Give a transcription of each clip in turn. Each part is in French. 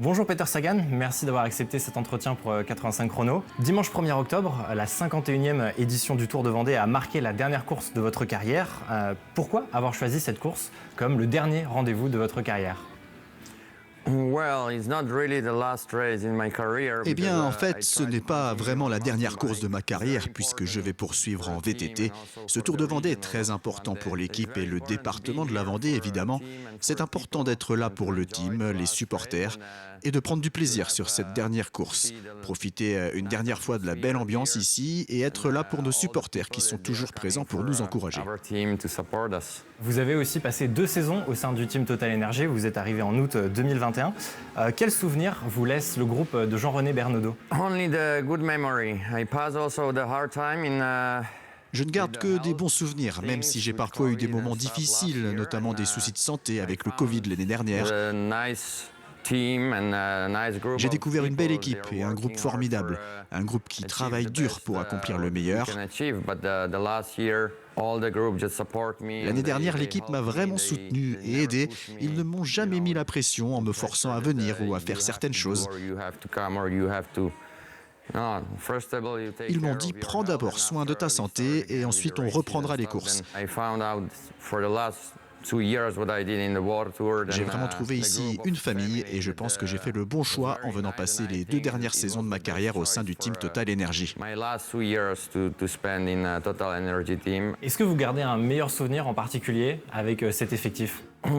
Bonjour Peter Sagan, merci d'avoir accepté cet entretien pour 85 chrono. Dimanche 1er octobre, la 51e édition du Tour de Vendée a marqué la dernière course de votre carrière. Pourquoi avoir choisi cette course comme le dernier rendez-vous de votre carrière ? Eh bien, en fait, ce n'est pas vraiment la dernière course de ma carrière puisque je vais poursuivre en VTT. Ce Tour de Vendée est très important pour l'équipe et le département de la Vendée, évidemment. C'est important d'être là pour le team, les supporters et de prendre du plaisir sur cette dernière course. Profiter une dernière fois de la belle ambiance ici et être là pour nos supporters qui sont toujours présents pour nous encourager. Vous avez aussi passé 2 saisons au sein du team Total Energy, vous êtes arrivé en août 2021. Quel souvenir vous laisse le groupe de Jean-René Bernaudot ? Je ne garde que des bons souvenirs, même si j'ai parfois eu des moments difficiles, notamment des soucis de santé avec le Covid l'année dernière. J'ai découvert une belle équipe et un groupe formidable, un groupe qui travaille dur pour accomplir le meilleur. L'année dernière, l'équipe m'a vraiment soutenu et aidé. Ils ne m'ont jamais mis la pression en me forçant à venir ou à faire certaines choses. Ils m'ont dit « Prends d'abord soin de ta santé et ensuite on reprendra les courses ». J'ai vraiment trouvé ici une famille et je pense que j'ai fait le bon choix en venant passer les 2 dernières saisons de ma carrière au sein du team Total Energy. Est-ce que vous gardez un meilleur souvenir en particulier avec cet effectif ? Eh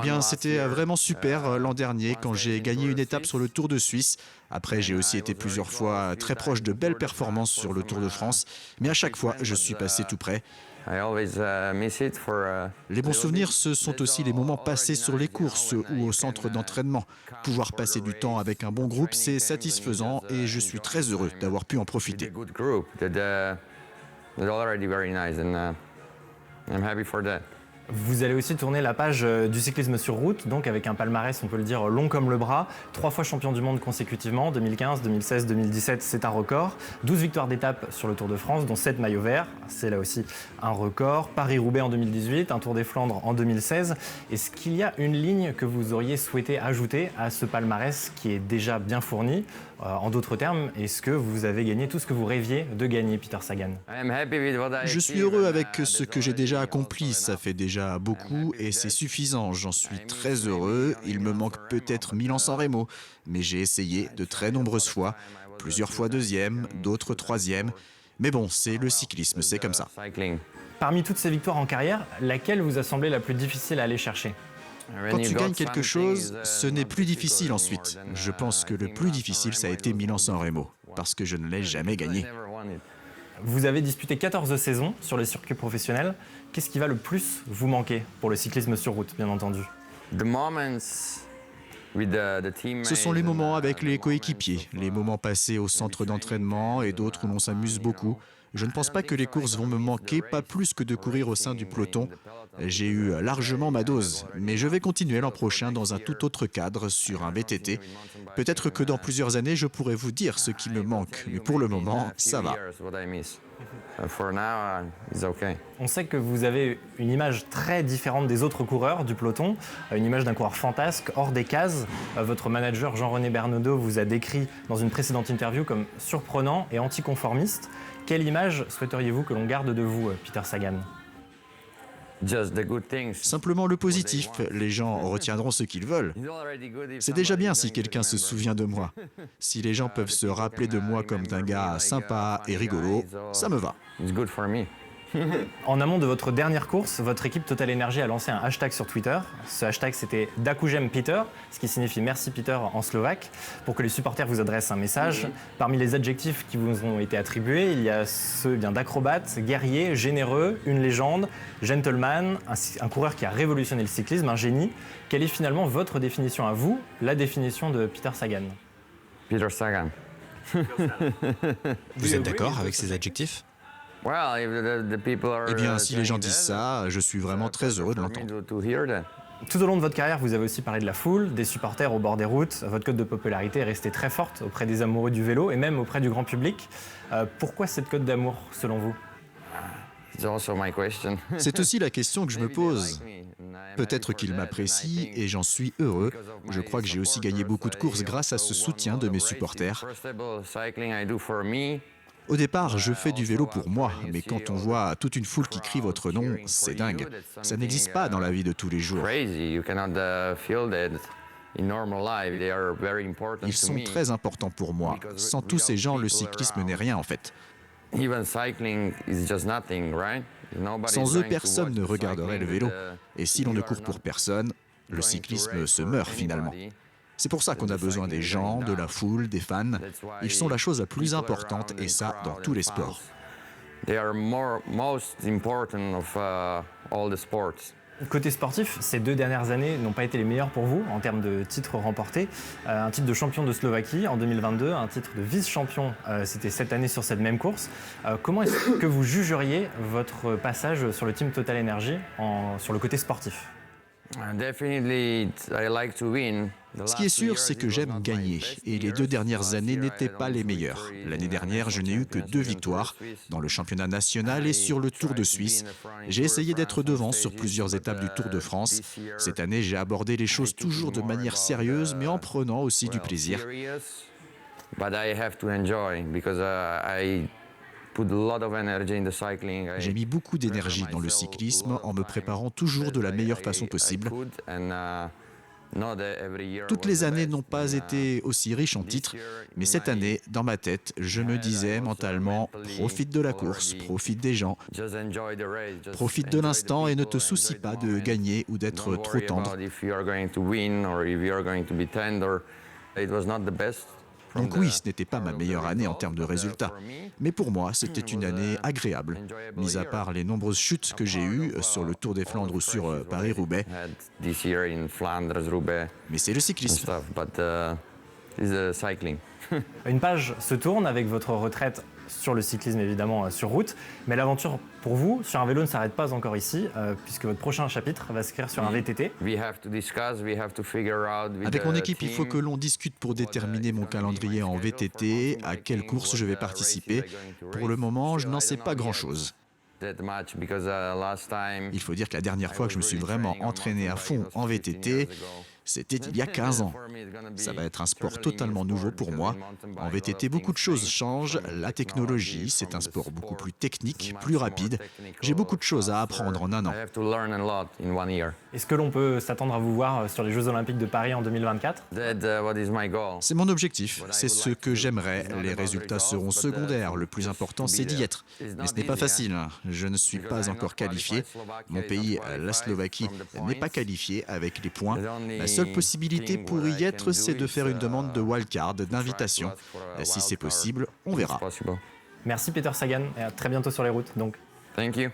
bien, c'était vraiment super l'an dernier quand j'ai gagné une étape sur le Tour de Suisse. Après, j'ai aussi été plusieurs fois très proche de belles performances sur le Tour de France. Mais à chaque fois, je suis passé tout près. Les bons souvenirs, ce sont aussi les moments passés sur les courses ou au centre d'entraînement. Pouvoir passer du temps avec un bon groupe, c'est satisfaisant et je suis très heureux d'avoir pu en profiter. Vous allez aussi tourner la page du cyclisme sur route, donc avec un palmarès, on peut le dire, long comme le bras. 3 fois champion du monde consécutivement, 2015, 2016, 2017, c'est un record. 12 victoires d'étape sur le Tour de France, dont 7 maillots verts, c'est là aussi un record. Paris-Roubaix en 2018, un Tour des Flandres en 2016. Est-ce qu'il y a une ligne que vous auriez souhaité ajouter à ce palmarès qui est déjà bien fourni ? En d'autres termes, est-ce que vous avez gagné tout ce que vous rêviez de gagner, Peter Sagan ? Je suis heureux avec ce que j'ai déjà accompli, ça fait déjà beaucoup et c'est suffisant, j'en suis très heureux. Il me manque peut-être Milan-San Remo, mais j'ai essayé de très nombreuses fois, plusieurs fois deuxième, d'autres troisième. Mais bon, c'est le cyclisme, c'est comme ça. Parmi toutes ces victoires en carrière, laquelle vous a semblé la plus difficile à aller chercher ? Quand tu gagnes quelque chose, ce n'est plus difficile ensuite. Je pense que le plus difficile, ça a été Milan-San Remo, parce que je ne l'ai jamais gagné. Vous avez disputé 14 saisons sur les circuits professionnels. Qu'est-ce qui va le plus vous manquer pour le cyclisme sur route, bien entendu ? Ce sont les moments avec les coéquipiers, les moments passés au centre d'entraînement et d'autres où l'on s'amuse beaucoup. Je ne pense pas que les courses vont me manquer, pas plus que de courir au sein du peloton. J'ai eu largement ma dose, mais je vais continuer l'an prochain dans un tout autre cadre, sur un VTT. Peut-être que dans plusieurs années, je pourrai vous dire ce qui me manque, mais pour le moment, ça va. On sait que vous avez une image très différente des autres coureurs du peloton, une image d'un coureur fantasque, hors des cases. Votre manager Jean-René Bernaudot vous a décrit dans une précédente interview comme surprenant et anticonformiste. Quelle image souhaiteriez-vous que l'on garde de vous, Peter Sagan ? Simplement le positif, les gens retiendront ce qu'ils veulent. C'est déjà bien si quelqu'un se souvient de moi. Si les gens peuvent se rappeler de moi comme d'un gars sympa et rigolo, ça me va. En amont de votre dernière course, votre équipe Total Energy a lancé un hashtag sur Twitter. Ce hashtag, c'était Dakujem Peter, ce qui signifie merci Peter en slovaque, pour que les supporters vous adressent un message. Parmi les adjectifs qui vous ont été attribués, il y a ceux d'acrobate, guerrier, généreux, une légende, gentleman, un coureur qui a révolutionné le cyclisme, un génie. Quelle est finalement votre définition à vous, la définition de Peter Sagan ? Peter Sagan. Vous êtes d'accord avec ces adjectifs ? Eh bien, si les gens disent ça, je suis vraiment très heureux de l'entendre. Tout au long de votre carrière, vous avez aussi parlé de la foule, des supporters au bord des routes. Votre cote de popularité est restée très forte auprès des amoureux du vélo et même auprès du grand public. Pourquoi cette cote d'amour, selon vous ? It's also my question. C'est aussi la question que je me pose. Peut-être qu'ils m'apprécient et j'en suis heureux. Je crois que j'ai aussi gagné beaucoup de courses grâce à ce soutien de mes supporters. Au départ, je fais du vélo pour moi, mais quand on voit toute une foule qui crie votre nom, c'est dingue. Ça n'existe pas dans la vie de tous les jours. Ils sont très importants pour moi. Sans tous ces gens, le cyclisme n'est rien en fait. Sans eux, personne ne regarderait le vélo. Et si l'on ne court pour personne, le cyclisme se meurt finalement. C'est pour ça qu'on a besoin des gens, de la foule, des fans. Ils sont la chose la plus importante et ça dans tous les sports. Côté sportif, ces 2 dernières années n'ont pas été les meilleures pour vous en termes de titres remportés. Un titre de champion de Slovaquie en 2022, un titre de vice-champion, c'était cette année sur cette même course. Comment est-ce que vous jugeriez votre passage sur le team Total Energy sur le côté sportif ? Ce qui est sûr, c'est que j'aime gagner. Et les 2 dernières années n'étaient pas les meilleures. L'année dernière, je n'ai eu que 2 victoires dans le championnat national et sur le Tour de Suisse. J'ai essayé d'être devant sur plusieurs étapes du Tour de France. Cette année, j'ai abordé les choses toujours de manière sérieuse, mais en prenant aussi du plaisir. J'ai mis beaucoup d'énergie dans le cyclisme en me préparant toujours de la meilleure façon possible. Toutes les années n'ont pas été aussi riches en titres, mais cette année, dans ma tête, je me disais mentalement « profite de la course, profite des gens, profite de l'instant et ne te soucie pas de gagner ou d'être trop tendre ». Donc oui, ce n'était pas ma meilleure année en termes de résultats, mais pour moi, c'était une année agréable, mis à part les nombreuses chutes que j'ai eues sur le Tour des Flandres ou sur Paris-Roubaix. Mais c'est le cyclisme. Une page se tourne avec votre retraite sur le cyclisme, évidemment, sur route. Mais l'aventure, pour vous, sur un vélo ne s'arrête pas encore ici, puisque votre prochain chapitre va s'écrire sur un VTT. Avec mon équipe, il faut que l'on discute pour déterminer mon calendrier en VTT, à quelle course je vais participer. Pour le moment, je n'en sais pas grand-chose. Il faut dire que la dernière fois que je me suis vraiment entraîné à fond en VTT, c'était il y a 15 ans. Ça va être un sport totalement nouveau pour moi. En VTT, beaucoup de choses changent. La technologie, c'est un sport beaucoup plus technique, plus rapide. J'ai beaucoup de choses à apprendre en un an. Est-ce que l'on peut s'attendre à vous voir sur les Jeux Olympiques de Paris en 2024 ? C'est mon objectif, c'est ce que j'aimerais. Les résultats seront secondaires. Le plus important, c'est d'y être. Mais ce n'est pas facile. Je ne suis pas encore qualifié. Mon pays, la Slovaquie, n'est pas qualifié avec les points. La seule possibilité pour y être, c'est de faire une demande de wildcard, d'invitation. Si c'est possible, on verra. Merci Peter Sagan et à très bientôt sur les routes. Donc. Thank you.